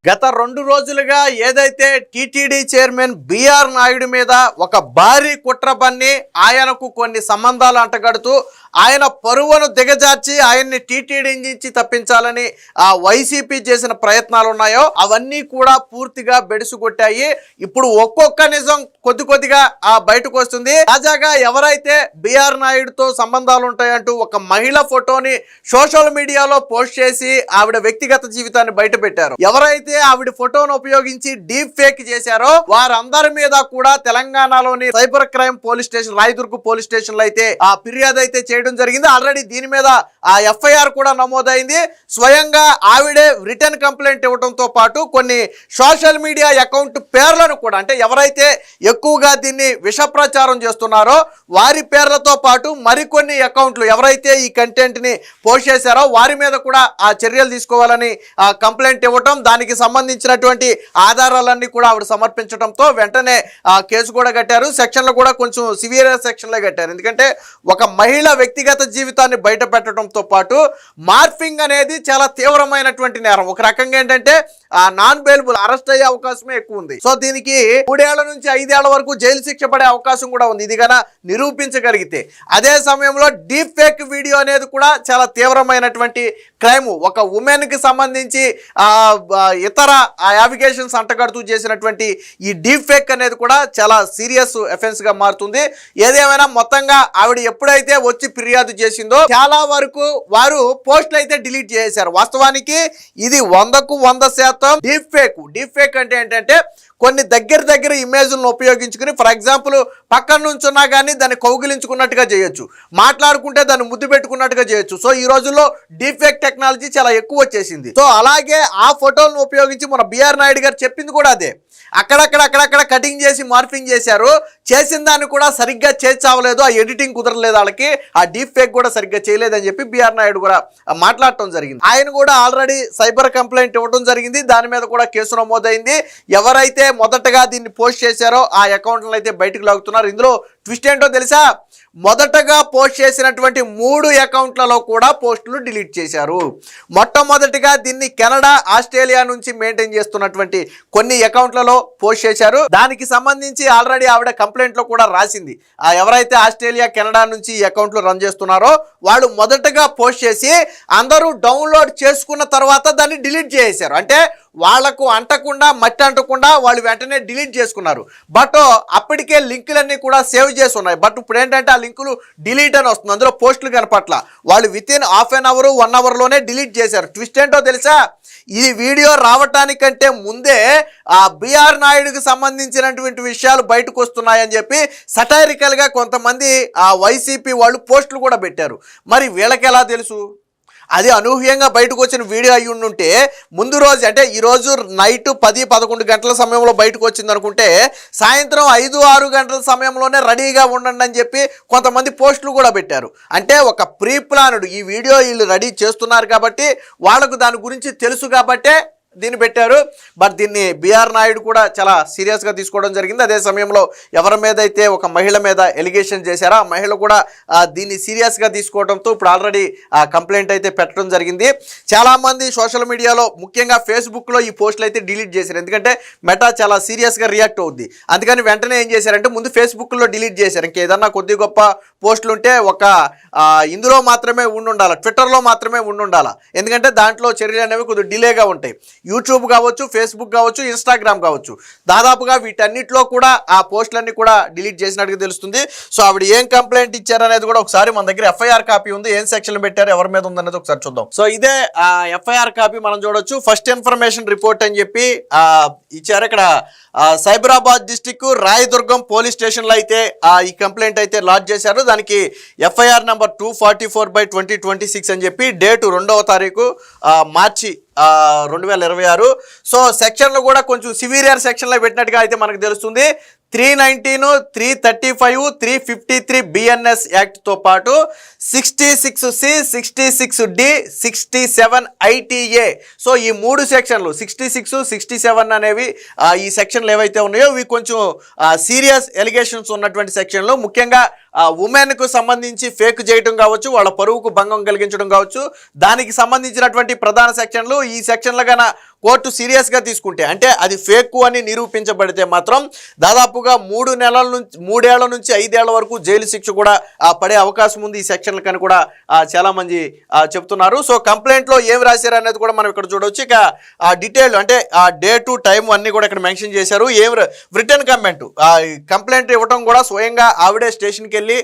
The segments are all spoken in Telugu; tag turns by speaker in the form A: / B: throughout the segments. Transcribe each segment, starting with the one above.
A: గత 2 రోజులుగా ఏదైతే టీటీడీ చైర్మన్ బిఆర్ నాయుడు మీద ఒక భారీ కుట్ర పన్ని ఆయనకు కొన్ని సంబంధాలు అంటగడుతూ ఆయన పరువును దిగజార్చి ఆయన్ని టీటీడీ నుంచి తప్పించాలని ఆ వైసీపీ చేసిన ప్రయత్నాలు ఉన్నాయో అవన్నీ కూడా పూర్తిగా బెడుసుకొట్టాయి. ఇప్పుడు ఒక్కొక్క నిజం కొద్దిగా బయటకు వస్తుంది. తాజాగా ఎవరైతే బిఆర్ నాయుడుతో సంబంధాలు ఉంటాయంటూ ఒక మహిళ ఫోటోని సోషల్ మీడియాలో పోస్ట్ చేసి ఆవిడ వ్యక్తిగత జీవితాన్ని బయట పెట్టారు. ఎవరైతే ఆవిడ ఫోటోను ఉపయోగించి డీప్ ఫేక్ చేశారో వారందరి మీద కూడా తెలంగాణలోని cyber crime police station Rayadurg police station లో అయితే ఆ ఫిర్యాదు అయితే చేయడం జరిగింది. ఆల్రెడీ దీని మీద ఆ ఎఫ్ఐఆర్ కూడా నమోదైంది. స్వయంగా ఆవిడే రిటర్న్ కంప్లైంట్ ఇవ్వడంతో పాటు కొన్ని సోషల్ మీడియా అకౌంట్ పేర్లను కూడా, అంటే ఎవరైతే ఎక్కువగా దీన్ని విష ప్రచారం చేస్తున్నారో వారి పేర్లతో పాటు మరికొన్ని అకౌంట్లు ఎవరైతే ఈ కంటెంట్ ని పోస్ట్ చేశారో వారి మీద కూడా ఆ చర్యలు తీసుకోవాలని ఆ కంప్లైంట్ ఇవ్వటం, దానికి సంబంధించినటువంటి ఆధారాలన్నీ కూడా ఆవిడ సమర్పించడంతో వెంటనే ఆ కేసు కూడా కట్టారు. సెక్షన్లు కూడా కొంచెం సివియర్ సెక్షన్లే కట్టారు. ఎందుకంటే ఒక మహిళ వ్యక్తిగత జీవితాన్ని బయట పెట్టడంతో పాటు మార్ఫింగ్ అనేది చాలా తీవ్రమైనటువంటి నేరం. ఒక రకంగా ఏంటంటే నాన్ బెయిలబుల్, అరెస్ట్ అయ్యే అవకాశమే ఎక్కువ ఉంది. సో దీనికి 3 ఏళ్ల నుంచి 5 ఏళ్ల వరకు జైలు శిక్ష పడే అవకాశం కూడా ఉంది, ఇది గన నిరూపించగలిగితే. అదే సమయంలో డీప్ ఫేక్ వీడియో అనేది కూడా చాలా తీవ్రమైనటువంటి క్రైమ్. ఒక ఉమెన్ కి సంబంధించి ఇతర అలిగేషన్స్ అంటగడుతూ చేసినటువంటి ఈ డీప్ ఫేక్ అనేది కూడా చాలా సీరియస్ అఫెన్స్ గా మారుతుంది. ఏదేమైనా మొత్తంగా ఆవిడ ఎప్పుడైతే వచ్చి ఫిర్యాదు చేసిందో చాలా వరకు వారు పోస్టులు అయితే డిలీట్ చేశారు. వాస్తవానికి ఇది 100కు 100% డీప్ ఫేక్. డీప్ ఫేక్ అంటే ఏంటంటే కొన్ని దగ్గర ఇమేజ్లను ఉపయోగించుకుని, ఫర్ ఎగ్జాంపుల్ పక్కన నుంచి ఉన్నా కానీ దాన్ని కౌగిలించుకున్నట్టుగా చేయొచ్చు, మాట్లాడుకుంటే దాన్ని ముద్దు పెట్టుకున్నట్టుగా చేయొచ్చు. సో ఈ రోజుల్లో డీప్ ఫేక్ టెక్నాలజీ చాలా ఎక్కువ వచ్చేసింది. సో అలాగే ఆ ఫోటోలను ఉపయోగించి మన బిఆర్ నాయుడు గారు చెప్పింది కూడా అదే. అక్కడక్కడ కటింగ్ చేసి మార్ఫింగ్ చేశారు. చేసిన దాన్ని కూడా సరిగ్గా చేర్చవలేదు, ఆ ఎడిటింగ్ కుదరలేదు, వాళ్ళకి ఆ డీప్ ఫేక్ కూడా సరిగ్గా చేయలేదని చెప్పి బిఆర్ నాయుడు కూడా మాట్లాడటం జరిగింది. ఆయన కూడా ఆల్రెడీ సైబర్ కంప్లైంట్ ఇవ్వడం జరిగింది. దాని మీద కూడా కేసు నమోదైంది. ఎవరైతే మొదటగా దీన్ని పోస్ట్ చేశారో ఆ అకౌంట్లను అయితే బయటకు లాగుతున్నారు. ఇందులో ట్విస్ట్ ఏంటో తెలుసా? మొదటగా పోస్ట్ చేసినటువంటి 3 అకౌంట్లలో కూడా పోస్టులు డిలీట్ చేశారు. మొట్టమొదటిగా దీన్ని కెనడా, ఆస్ట్రేలియా నుంచి మెయింటైన్ చేస్తున్నటువంటి కొన్ని అకౌంట్లలో పోస్ట్ చేశారు. దానికి సంబంధించి ఆల్రెడీ ఆవిడ కంప్లైంట్ లో కూడా రాసింది. ఎవరైతే ఆస్ట్రేలియా, కెనడా నుంచి ఈ అకౌంట్లు రన్ చేస్తున్నారో వాళ్ళు మొదటగా పోస్ట్ చేసి అందరూ డౌన్లోడ్ చేసుకున్న తర్వాత దాన్ని డిలీట్ చేశారు. అంటే వాళ్లకు అంటకుండా, మట్టి అంటకుండా వాళ్ళు వెంటనే డిలీట్ చేసుకున్నారు. బట్ అప్పటికే లింకులన్నీ కూడా సేవ్ చేసి ఉన్నాయి. బట్ ఇప్పుడు ఏంటంటే ఆ లింకులు డిలీట్ అని వస్తుంది, అందులో పోస్టులు కనపట్ల. వాళ్ళు వితిన్ హాఫ్ అన్ అవర్ 1 అవర్లోనే డిలీట్ చేశారు. ట్విస్ట్ ఏంటో తెలుసా? ఈ వీడియో రావటానికంటే ముందే ఆ బిఆర్ నాయుడుకి సంబంధించినటువంటి విషయాలు బయటకు వస్తున్నాయని చెప్పి సటైరికల్ గా కొంతమంది ఆ వైసీపీ వాళ్ళు పోస్టులు కూడా పెట్టారు. మరి వీళ్ళకి ఎలా తెలుసు? అది అనూహ్యంగా బయటకు వచ్చిన వీడియో అయ్యి ఉంటే ముందు రోజు, అంటే ఈరోజు నైట్ 10-11 గంటల సమయంలో బయటకు వచ్చింది అనుకుంటే సాయంత్రం 5-6 గంటల సమయంలోనే రెడీగా ఉండండి అని చెప్పి కొంతమంది పోస్టులు కూడా పెట్టారు. అంటే ఒక ప్రీ ప్లాన్డ్ ఈ వీడియో వీళ్ళు రెడీ చేస్తున్నారు కాబట్టి వాళ్ళకు దాని గురించి తెలుసు కాబట్టే దీన్ని పెట్టారు. బట్ దీన్ని బిఆర్ నాయుడు కూడా చాలా సీరియస్గా తీసుకోవడం జరిగింది. అదే సమయంలో ఎవరి మీద అయితే ఒక మహిళ మీద ఎలిగేషన్ చేశారో ఆ మహిళ కూడా దీన్ని సీరియస్గా తీసుకోవడంతో ఇప్పుడు ఆల్రెడీ కంప్లైంట్ అయితే పెట్టడం జరిగింది. చాలామంది సోషల్ మీడియాలో ముఖ్యంగా ఫేస్బుక్లో ఈ పోస్టులు అయితే డిలీట్ చేశారు. ఎందుకంటే మెటా చాలా సీరియస్గా రియాక్ట్ అవుద్ది. అందుకని వెంటనే ఏం చేశారంటే ముందు ఫేస్బుక్లో డిలీట్ చేశారు. ఇంకేదన్నా కొద్ది గొప్ప పోస్టులు ఉంటే ఒక ఇందులో మాత్రమే ఉండాలి, ట్విట్టర్లో మాత్రమే ఉండాలి. ఎందుకంటే దాంట్లో చర్యలు అనేవి కొద్దిగా డిలేగా ఉంటాయి. యూట్యూబ్ కావచ్చు, ఫేస్బుక్ కావచ్చు, ఇన్స్టాగ్రామ్ కావచ్చు, దాదాపుగా వీటన్నిటిలో కూడా ఆ పోస్టులన్నీ కూడా డిలీట్ చేసినట్టుగా తెలుస్తుంది. సో ఆవిడ ఏం కంప్లైంట్ ఇచ్చారనేది కూడా ఒకసారి మన దగ్గర ఎఫ్ఐఆర్ కాపీ ఉంది. ఏం సెక్షన్ పెట్టారు, ఎవరి మీద ఉందనేది ఒకసారి చూద్దాం. సో ఇదే ఎఫ్ఐఆర్ కాపీ మనం చూడొచ్చు. ఫస్ట్ ఇన్ఫర్మేషన్ రిపోర్ట్ అని చెప్పి ఇచ్చారు. ఇక్కడ సైబరాబాద్ డిస్టిక్ రాయదుర్గం పోలీస్ స్టేషన్లో అయితే ఈ కంప్లైంట్ అయితే లాడ్జ్ చేశారు. దానికి ఎఫ్ఐఆర్ నెంబర్ 244/2026 అని చెప్పి డేటు 2వ తారీఖు మార్చి 2026. సో సెక్షన్లు కూడా కొంచెం సివియర్ సెక్షన్లో పెట్టినట్టుగా అయితే మనకు తెలుస్తుంది. 319, 335, 353 బిఎన్ఎస్ యాక్ట్తో పాటు 66C, 66D, 67 ITA. సో ఈ 3 సెక్షన్లు 66, 67 అనేవి ఈ సెక్షన్లు ఏవైతే ఉన్నాయో ఇవి కొంచెం సీరియస్ ఎలిగేషన్స్ ఉన్నటువంటి సెక్షన్లు. ముఖ్యంగా ఉమెన్కు సంబంధించి ఫేక్ చేయడం కావచ్చు, వాళ్ళ పరువుకు భంగం కలిగించడం కావచ్చు, దానికి సంబంధించినటువంటి ప్రధాన సెక్షన్లు ఈ సెక్షన్లు కన్నా కోర్టు సీరియస్గా తీసుకుంటే, అంటే అది ఫేక్ అని నిరూపించబడితే మాత్రం దాదాపుగా 3 ఏళ్ల నుంచి 5 ఏళ్ల వరకు జైలు శిక్ష కూడా పడే అవకాశం ఉంది ఈ సెక్షన్లకని కూడా చాలామంది చెప్తున్నారు. సో కంప్లైంట్లో ఏం రాశారు అనేది కూడా మనం ఇక్కడ చూడవచ్చు. ఇక డీటెయిల్ అంటే డేటు టైం అన్నీ కూడా ఇక్కడ మెన్షన్ చేశారు. రిటర్న్ కంప్లైంట్ ఇవ్వడం కూడా స్వయంగా ఆవిడే స్టేషన్కి వెళ్ళి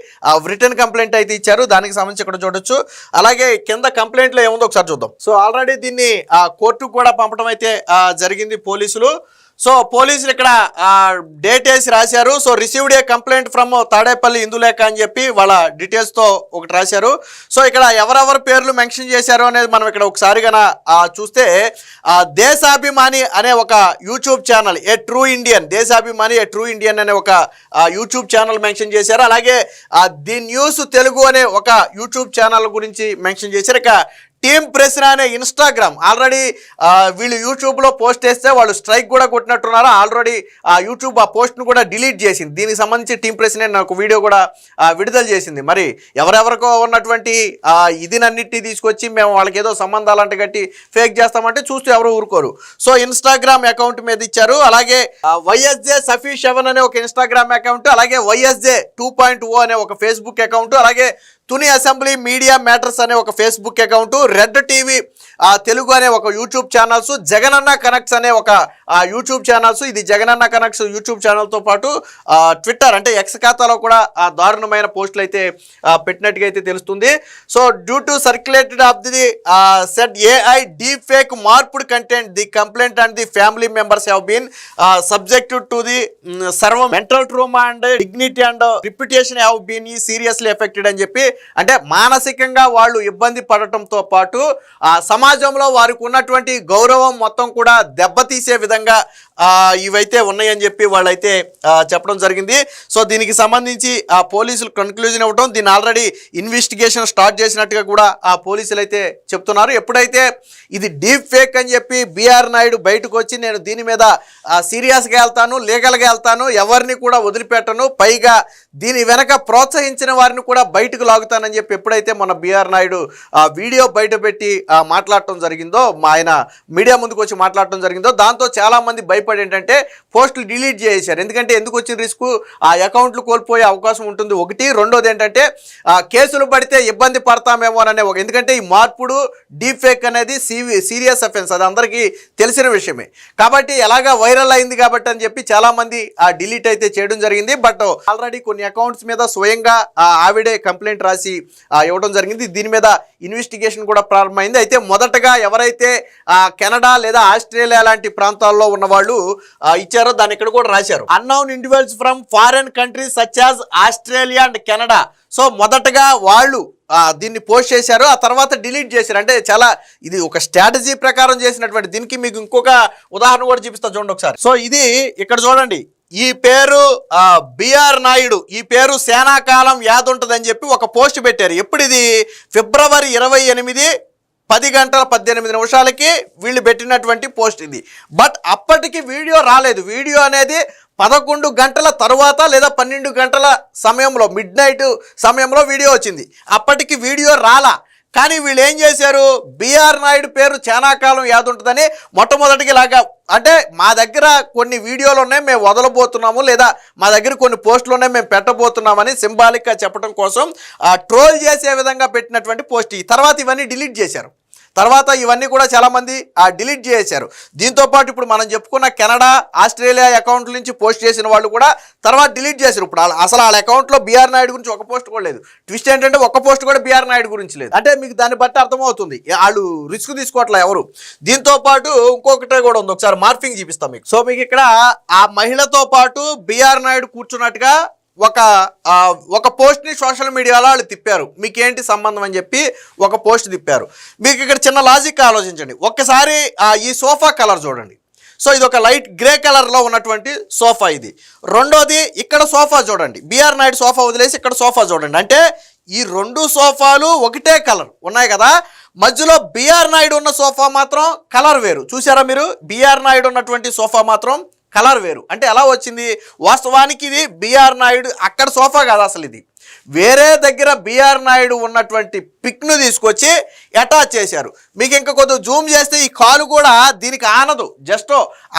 A: రిటర్న్ కంప్లైంట్ అయితే ఇచ్చారు. దానికి సంబంధించి ఇక్కడ చూడొచ్చు. అలాగే కింద కంప్లైంట్లో ఏముందో ఒకసారి చూద్దాం. సో ఆల్రెడీ దీన్ని కోర్టుకు కూడా పంపడం అయితే జరిగింది పోలీసులు. సో పోలీసులు ఇక్కడ డేట్ వేసి రాశారు. So received a complaint from Tadepalli Indulekha అని చెప్పి వాళ్ళ డీటెయిల్స్తో ఒకటి రాశారు. సో ఇక్కడ ఎవరెవరి పేర్లు మెన్షన్ చేశారు అనేది మనం ఇక్కడ ఒకసారి కన్నా చూస్తే దేశాభిమాని అనే ఒక YouTube channel, a true Indian, Deshabhimani a true Indian అనే ఒక యూట్యూబ్ ఛానల్ మెన్షన్ చేశారు. అలాగే ది న్యూస్ తెలుగు అనే ఒక యూట్యూబ్ ఛానల్ గురించి మెన్షన్ చేశారు. ఇక టీమ్ ప్రశ్న అనే ఇన్స్టాగ్రామ్, ఆల్రెడీ వీళ్ళు యూట్యూబ్లో పోస్ట్ చేస్తే వాళ్ళు స్ట్రైక్ కూడా కొట్టినట్టున్నారు. ఆల్రెడీ యూట్యూబ్ ఆ పోస్ట్ను కూడా డిలీట్ చేసింది. దీనికి సంబంధించి టీమ్ ప్రశ్న నాకు వీడియో కూడా విడుదల చేసింది. మరి ఎవరెవరికో ఉన్నటువంటి ఇదినన్నిటినీ తీసుకొచ్చి మేము వాళ్ళకి ఏదో సంబంధాలు అంటే గట్టి ఫేక్ చేస్తామంటే చూస్తూ ఎవరు ఊరుకోరు. సో ఇన్స్టాగ్రామ్ అకౌంట్ మీద ఇచ్చారు. అలాగే వైఎస్జే సఫీ షవన్ అనే ఒక ఇన్స్టాగ్రామ్ అకౌంట్, అలాగే వైఎస్జే 2.0 అనే ఒక ఫేస్బుక్ అకౌంట్, అలాగే తుని అసెంబ్లీ మీడియా మ్యాటర్స్ అనే ఒక Facebook account, red TV Telugu అనే ఒక యూట్యూబ్ ఛానల్స్, జగనన్న కనెక్ట్స్ అనే ఒక యూట్యూబ్ ఛానల్స్. ఇది జగనన్న కనెక్ట్స్ యూట్యూబ్ ఛానల్తో పాటు ట్విట్టర్ అంటే ఎక్స్ ఖాతాలో కూడా దారుణమైన పోస్టులు అయితే పెట్టినట్టుగా అయితే తెలుస్తుంది. So due to circulated of the said AI deep fake morphed content, the complaint and the family members have been subjected to the severe mental trauma and dignity and reputation have been seriously affected అని చెప్పి, అంటే మానసికంగా వాళ్ళు ఇబ్బంది పడటంతో పాటు సమాజంలో వారికి ఉన్నటువంటి గౌరవం మొత్తం కూడా దెబ్బతీసే విధంగా ఇవైతే ఉన్నాయని చెప్పి వాళ్ళైతే చెప్పడం జరిగింది. సో దీనికి సంబంధించి పోలీసులు కన్క్లూజన్ ఇవ్వడం, దీన్ని ఆల్రెడీ ఇన్వెస్టిగేషన్ స్టార్ట్ చేసినట్టుగా కూడా పోలీసులు అయితే చెప్తున్నారు. ఎప్పుడైతే ఇది డీప్ ఫేక్ అని చెప్పి బిఆర్ నాయుడు బయటకు వచ్చి నేను దీని మీద సీరియస్గా వెళ్తాను, లీగల్గా వెళ్తాను, ఎవరిని కూడా వదిలిపెట్టను, పైగా దీని వెనక ప్రోత్సహించిన వారిని కూడా బయటకు లాగుతానని చెప్పి ఎప్పుడైతే మన బిఆర్ నాయుడు వీడియో బయట పెట్టి మాట్లాడటం జరిగిందో, ఆయన మీడియా ముందుకు వచ్చి మాట్లాడటం జరిగిందో, దాంతో చాలామంది భయపడి ఏంటంటే పోస్టులు డిలీట్ చేశారు. ఎందుకంటే ఎందుకు వచ్చిన రిస్క్, ఆ అకౌంట్లు కోల్పోయే అవకాశం ఉంటుంది ఒకటి. రెండోది ఏంటంటే కేసులు పడితే ఇబ్బంది పడతామేమో అనే ఒక, ఎందుకంటే ఈ మార్పుడు డీప్ ఫేక్ అనేది సీరియస్ అఫెన్స్, అది అందరికీ తెలిసిన విషయమే. కాబట్టి ఎలాగా వైరల్ అయింది కాబట్టి అని చెప్పి చాలామంది డిలీట్ అయితే చేయడం జరిగింది. బట్ ఆల్రెడీ కొన్ని అకౌంట్స్ మీద స్వయంగా ఆవిడే కంప్లైంట్ రాసి ఇవ్వడం జరిగింది. దీని మీద ఇన్వెస్టిగేషన్ కూడా ప్రారంభమైంది. అయితే మొదటగా ఎవరైతే కెనడా లేదా ఆస్ట్రేలియా లాంటి ప్రాంతాల్లో ఉన్న వాళ్ళు ఇచ్చారో దాన్ని ఇక్కడ కూడా రాశారు, unknown individuals from foreign countries such as Australia and Canada. So మొదటగా వాళ్ళు దీన్ని పోస్ట్ చేశారు, ఆ తర్వాత డిలీట్ చేశారు. అంటే చాలా ఇది ఒక స్ట్రాటజీ ప్రకారం చేసినటువంటి. దీనికి మీకు ఇంకొక ఉదాహరణ కూడా చూపిస్తా చూడండి ఒకసారి. సో ఇది ఇక్కడ చూడండి, ఈ పేరు బిఆర్ నాయుడు, ఈ పేరు సేనాకాలం యాద్ ఉంటుందని చెప్పి ఒక పోస్ట్ పెట్టారు. ఎప్పుడు ఇది ఫిబ్రవరి 28 10:18 వీళ్ళు పెట్టినటువంటి పోస్ట్ ఇది. బట్ అప్పటికి వీడియో రాలేదు. వీడియో అనేది 11 గంటల తర్వాత లేదా 12 గంటల సమయంలో, మిడ్ నైట్ సమయంలో వీడియో వచ్చింది. అప్పటికి వీడియో రాలా. కానీ వీళ్ళు ఏం చేశారు, బిఆర్ నాయుడు పేరు చాలా కాలం యాద్ ఉంటుందని మొట్టమొదటికి లాగా, అంటే మా దగ్గర కొన్ని వీడియోలు ఉన్నాయి మేము వదలబోతున్నాము, లేదా మా దగ్గర కొన్ని పోస్టులు ఉన్నాయి మేము పెట్టబోతున్నామని సింబాలిక్గా చెప్పడం కోసం ట్రోల్ చేసే విధంగా పెట్టినటువంటి పోస్ట్. ఈ తర్వాత ఇవన్నీ డిలీట్ చేశారు. తర్వాత ఇవన్నీ కూడా చాలామంది డిలీట్ చేశారు. దీంతోపాటు ఇప్పుడు మనం చెప్పుకున్న కెనడా, ఆస్ట్రేలియా అకౌంట్ల నుంచి పోస్ట్ చేసిన వాళ్ళు కూడా తర్వాత డిలీట్ చేశారు. ఇప్పుడు అసలు వాళ్ళ అకౌంట్లో బిఆర్ నాయుడు గురించి ఒక పోస్ట్ కూడా లేదు. ట్విస్ట్ ఏంటంటే ఒక్క పోస్ట్ కూడా బిఆర్ నాయుడు గురించి లేదు. అంటే మీకు దాన్ని బట్టి అర్థమవుతుంది వాళ్ళు రిస్క్ తీసుకోవట్లే ఎవరు. దీంతోపాటు ఇంకొకటే కూడా ఉంది, ఒకసారి మార్ఫింగ్ చూపిస్తాం మీకు. సో మీకు ఇక్కడ ఆ మహిళతో పాటు బిఆర్ నాయుడు కూర్చున్నట్టుగా ఒక పోస్ట్ని సోషల్ మీడియాలో వాళ్ళు తిప్పారు. మీకేంటి సంబంధం అని చెప్పి ఒక పోస్ట్ తిప్పారు. మీకు ఇక్కడ చిన్న లాజిక్ ఆలోచించండి. ఒక్కసారి ఈ సోఫా కలర్ చూడండి. సో ఇది ఒక లైట్ గ్రే కలర్లో ఉన్నటువంటి సోఫా ఇది. రెండోది ఇక్కడ సోఫా చూడండి, బిఆర్ నాయుడు సోఫా వదిలేసి ఇక్కడ సోఫా చూడండి. అంటే ఈ రెండు సోఫాలు ఒకటే కలర్ ఉన్నాయి కదా. మధ్యలో బిఆర్ నాయుడు ఉన్న సోఫా మాత్రం కలర్ వేరు. చూసారా మీరు, బిఆర్ నాయుడు ఉన్నటువంటి సోఫా మాత్రం కలర్ వేరు. అంటే ఎలా వచ్చింది, వాస్తవానికి ఇది బిఆర్ నాయుడు అక్కడ సోఫా కాదు, అసలు ఇది వేరే దగ్గర బిఆర్ నాయుడు ఉన్నటువంటి పిక్ను తీసుకొచ్చి అటాచ్ చేశారు. మీకు ఇంకా కొద్దిగా జూమ్ చేస్తే ఈ కాలు కూడా దీనికి ఆనదు, జస్ట్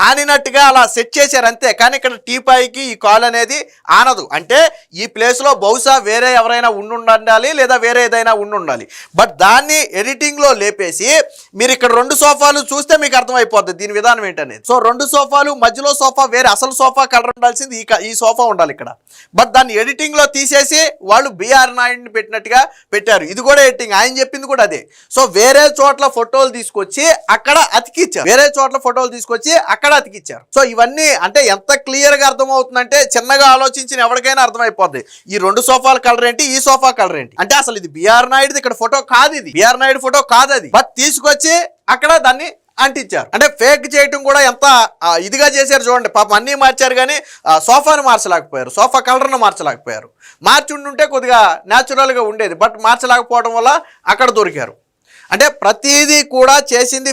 A: ఆనినట్టుగా అలా సెట్ చేశారు అంతే. కానీ ఇక్కడ టీపాయికి ఈ కాలు అనేది ఆనదు. అంటే ఈ ప్లేస్లో బహుశా వేరే ఎవరైనా ఉండాలి లేదా వేరే ఏదైనా ఉండాలి. బట్ దాన్ని ఎడిటింగ్లో లేపేసి మీరు ఇక్కడ 2 సోఫాలు చూస్తే మీకు అర్థమైపోద్ది దీని విధానం ఏంటనేది. సో 2 సోఫాలు, మధ్యలో సోఫా వేరే, అసలు సోఫా కలర్ ఉండాల్సింది ఈ సోఫా ఉండాలి ఇక్కడ. బట్ దాన్ని ఎడిటింగ్లో తీసేసి వాళ్ళు బిఆర్ నాయుడిని పెట్టినట్టుగా పెట్టారు. ఇది కూడా ఎడిటింగ్, ఆయన చెప్పింది కూడా అదే. సో వేరే చోట్ల ఫోటోలు తీసుకొచ్చి అక్కడ అతికిచ్చారు. సో ఇవన్నీ అంటే ఎంత క్లియర్గా అర్థమవుతుందంటే చిన్నగా ఆలోచించిన ఎవరికైనా అర్థమైపోద్ది. ఈ 2 సోఫాల కలర్ ఏంటి, ఈ సోఫా కలర్ ఏంటి అంటే అసలు ఇది బిఆర్ నాయుడు ఇక్కడ ఫోటో కాదు, ఇది బిఆర్ నాయుడు ఫోటో కాదు అది. బట్ తీసుకొచ్చి అక్కడ దాన్ని అంటించారు. అంటే ఫేక్ చేయటం కూడా ఎంత ఇదిగా చేశారు చూడండి. పాపం అన్నీ మార్చారు కానీ సోఫాను మార్చలేకపోయారు, సోఫా కలర్ను మార్చలేకపోయారు. మార్చి ఉంటే కొద్దిగా న్యాచురల్గా ఉండేది. బట్ మార్చలేకపోవడం వల్ల అక్కడ దొరికారు. అంటే ప్రతిదీ కూడా చేసింది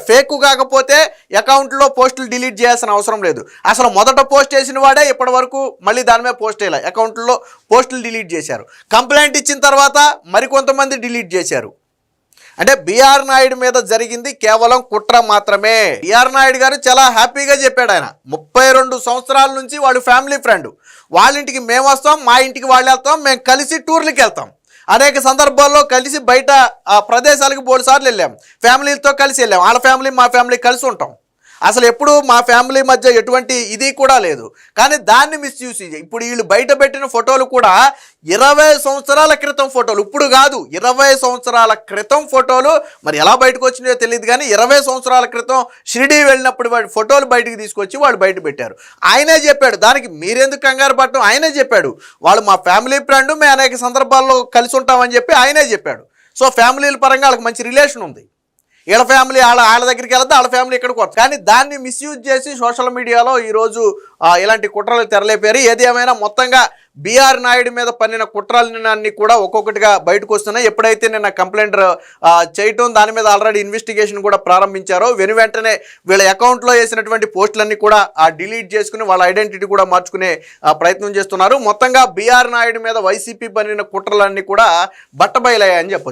A: ఫేక్ కాకపోతే అకౌంట్లో పోస్టులు డిలీట్ చేయాల్సిన అవసరం లేదు. అసలు మొదట పోస్ట్ చేసిన వాడే ఇప్పటి వరకు మళ్ళీ దాని మీద పోస్ట్ చేయాలి, అకౌంట్లో పోస్టులు డిలీట్ చేశారు. కంప్లైంట్ ఇచ్చిన తర్వాత మరికొంతమంది డిలీట్ చేశారు. అంటే బిఆర్ నాయుడు మీద జరిగింది కేవలం కుట్ర మాత్రమే. బిఆర్ నాయుడు గారు చాలా హ్యాపీగా చెప్పాడు. ఆయన 32 సంవత్సరాల నుంచి వాళ్ళు ఫ్యామిలీ ఫ్రెండ్. వాళ్ళ ఇంటికి మేము వస్తాం, మా ఇంటికి వాళ్ళు వెళ్తాం, మేము కలిసి టూర్లకి వెళ్తాం. అనేక సందర్భాల్లో కలిసి బయట ప్రదేశాలకు 3 సార్లు వెళ్ళాం, ఫ్యామిలీలతో కలిసి వెళ్ళాం. వాళ్ళ ఫ్యామిలీ మా ఫ్యామిలీ కలిసి ఉంటాం. అసలు ఎప్పుడు మా ఫ్యామిలీ మధ్య ఎటువంటి ఇది కూడా లేదు. కానీ దాన్ని మిస్యూజ్ ఇప్పుడు వీళ్ళు బయట పెట్టిన ఫోటోలు కూడా 20 సంవత్సరాల క్రితం ఫోటోలు, ఇప్పుడు కాదు 20 సంవత్సరాల క్రితం ఫోటోలు. మరి ఎలా బయటకు వచ్చినాయో తెలియదు కానీ 20 సంవత్సరాల క్రితం షిరిడీ వెళ్ళినప్పుడు వాడి ఫోటోలు బయటకు తీసుకొచ్చి వాళ్ళు బయట పెట్టారు. ఆయనే చెప్పాడు, దానికి మీరెందుకు కంగారు పడటం, ఆయనే చెప్పాడు. వాళ్ళు మా ఫ్యామిలీ ఫ్రెండ్, మేము అనేక సందర్భాల్లో కలిసి ఉంటామని చెప్పి ఆయనే చెప్పాడు. సో ఫ్యామిలీల పరంగా వాళ్ళకి మంచి రిలేషన్ ఉంది. వీళ్ళ ఫ్యామిలీ వాళ్ళ దగ్గరికి వెళ్తే వాళ్ళ ఫ్యామిలీ ఇక్కడికి వస్తుంది. కానీ దాన్ని మిస్యూజ్ చేసి సోషల్ మీడియాలో ఈరోజు ఇలాంటి కుట్రలు తెరలేపారు. ఏది ఏమైనా మొత్తంగా బిఆర్ నాయుడు మీద పన్నిన కుట్రలన్నీ కూడా ఒక్కొక్కటిగా బయటకు వస్తున్నాయి. ఎప్పుడైతే నిన్న కంప్లైంట్ చేయటం దాని మీద ఆల్రెడీ ఇన్వెస్టిగేషన్ కూడా ప్రారంభించారో వెంటనే వీళ్ళ అకౌంట్లో వేసినటువంటి పోస్టులన్నీ కూడా డిలీట్ చేసుకుని వాళ్ళ ఐడెంటిటీ కూడా మార్చుకునే ప్రయత్నం చేస్తున్నారు. మొత్తంగా బిఆర్ నాయుడు మీద వైసీపీ పన్నిన కుట్రలన్నీ కూడా బట్టబయలయ్యాయని చెప్పొచ్చు.